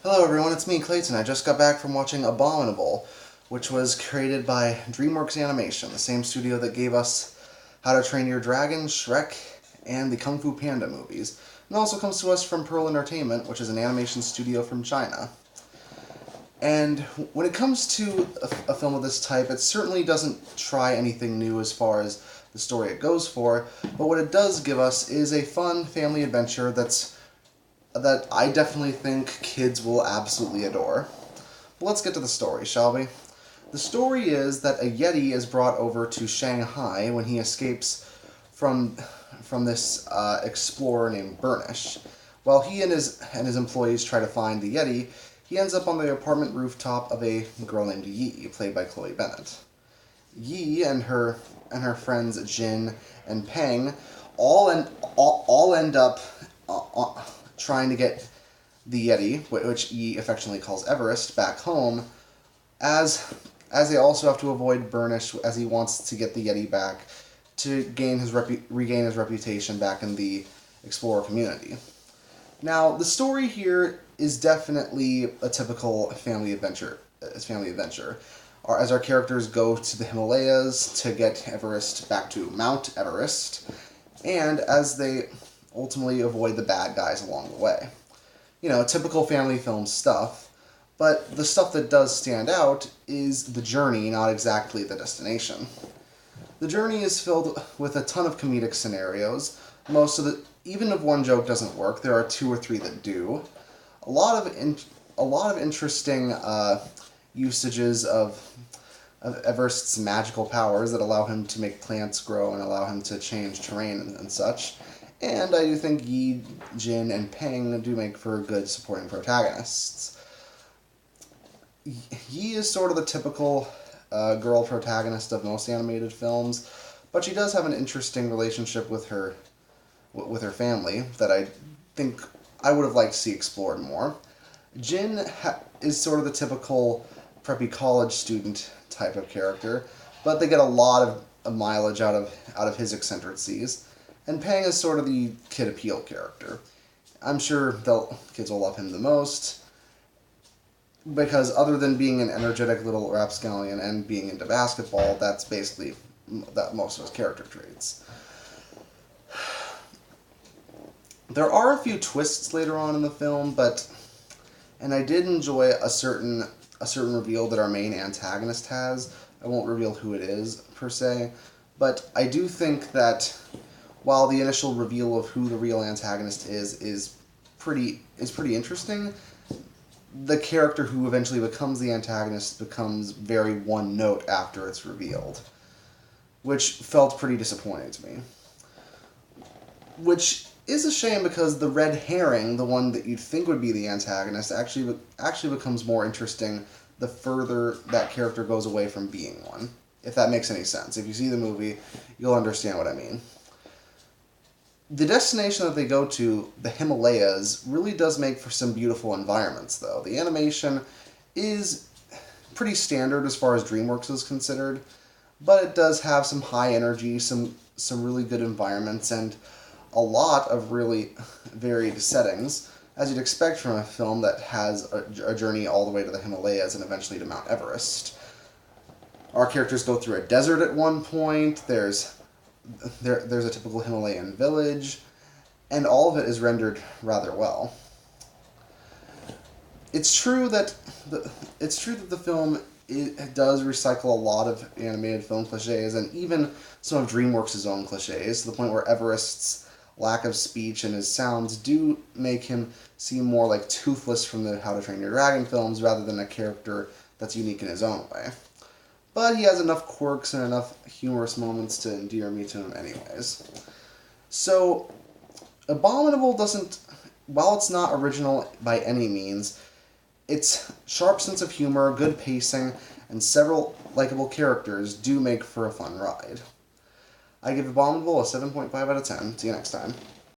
Hello everyone, it's me, Clayton. I just got back from watching Abominable, which was created by DreamWorks Animation, the same studio that gave us How to Train Your Dragon, Shrek, and the Kung Fu Panda movies. It also comes to us from Pearl Entertainment, which is an animation studio from China. And when it comes to a film of this type, it certainly doesn't try anything new as far as the story it goes for, but what it does give us is a fun family adventure that I definitely think kids will absolutely adore. But let's get to the story, shall we? The story is that a Yeti is brought over to Shanghai when he escapes from this explorer named Burnish. While he and his employees try to find the Yeti, he ends up on the apartment rooftop of a girl named Yi, played by Chloe Bennett. Yi and her friends Jin and Peng all end up trying to get the Yeti, which Yi affectionately calls Everest, back home, as they also have to avoid Burnish as he wants to get the Yeti back to regain his reputation back in the explorer community. Now, the story here is definitely a typical family adventure. As our characters go to the Himalayas to get Everest back to Mount Everest, and as they ultimately avoid the bad guys along the way. You know, typical family film stuff, but the stuff that does stand out is the journey, not exactly the destination. The journey is filled with a ton of comedic scenarios. Even if one joke doesn't work, there are two or three that do. A lot of interesting usages of Everest's magical powers that allow him to make plants grow and allow him to change terrain and such. And I do think Yi, Jin, and Peng do make for good supporting protagonists. Yi is sort of the typical girl protagonist of most animated films, but she does have an interesting relationship with her family that I think I would have liked to see explored more. Jin is sort of the typical preppy college student type of character, but they get a lot of mileage out of his eccentricities. And Peng is sort of the kid appeal character. I'm sure kids will love him the most, because other than being an energetic little rapscallion and being into basketball, that's basically most of his character traits. There are a few twists later on in the film, and I did enjoy a certain reveal that our main antagonist has. I won't reveal who it is, per se, but I do think that while the initial reveal of who the real antagonist is pretty interesting, the character who eventually becomes the antagonist becomes very one note after it's revealed, which felt pretty disappointing to me. Which is a shame, because the red herring, the one that you'd think would be the antagonist, actually becomes more interesting the further that character goes away from being one. If that makes any sense. If you see the movie, you'll understand what I mean. The destination that they go to, the Himalayas, really does make for some beautiful environments, though. The animation is pretty standard as far as DreamWorks is considered, but it does have some high energy, some really good environments, and a lot of really varied settings, as you'd expect from a film that has a journey all the way to the Himalayas and eventually to Mount Everest. Our characters go through a desert at one point, there's a typical Himalayan village, and all of it is rendered rather well. It's true that the film does recycle a lot of animated film cliches, and even some of DreamWorks' own cliches, to the point where Everest's lack of speech and his sounds do make him seem more like Toothless from the How to Train Your Dragon films, rather than a character that's unique in his own way. But he has enough quirks and enough humorous moments to endear me to him anyways. So, Abominable while it's not original by any means, its sharp sense of humor, good pacing, and several likable characters do make for a fun ride. I give Abominable a 7.5 out of 10. See you next time.